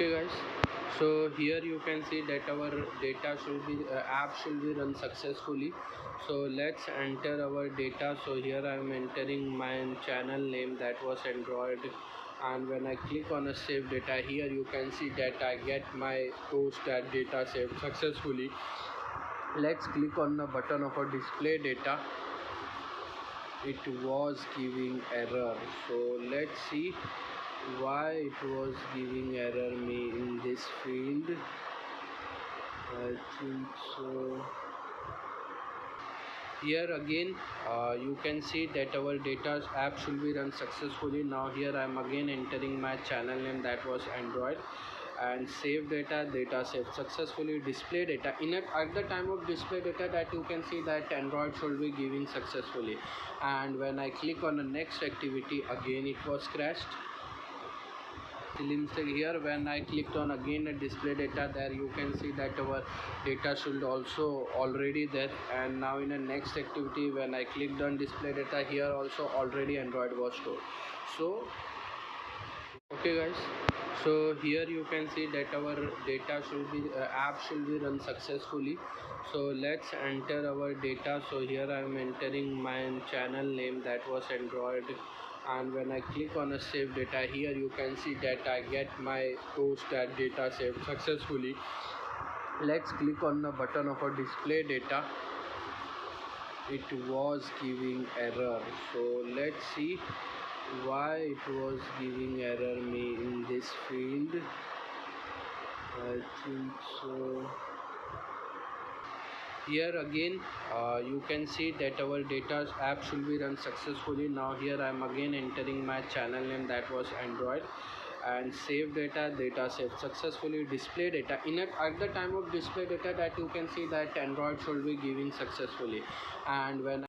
Okay guys, so here you can see that our data should be app should be run successfully. So let's enter our data. So here I am entering my channel name, that was Android, and when I click on a save data, here you can see that I get my post that data saved successfully. Let's click on the button of a display data. It was giving error, so let's see why it was giving error me in this field. I think so. Here again you can see that our data app should be run successfully. Now here I am again entering my channel name, that was Android, and save data saved successfully. Display data at the time of display data, that you can see that Android should be giving successfully, and when I click on the next activity, again it was crashed. Here when I clicked on again a display data, there you can see that our data should also already there, and now in the next activity when I clicked on display data, here also already Android was stored. So okay guys, so here you can see that our data should be app should be run successfully. So let's enter our data. So here I am entering my channel name, that was Android, and when I click on a save data, here you can see that I get my post that data saved successfully. Let's click on the button of a display data. It was giving error, so let's see why it was giving error me in this field. I think so. Here again you can see that our data app should be run successfully. Now here I am again entering my channel name, that was Android, and save data saved successfully. Display data at the time of display data, that you can see that Android should be giving successfully, and when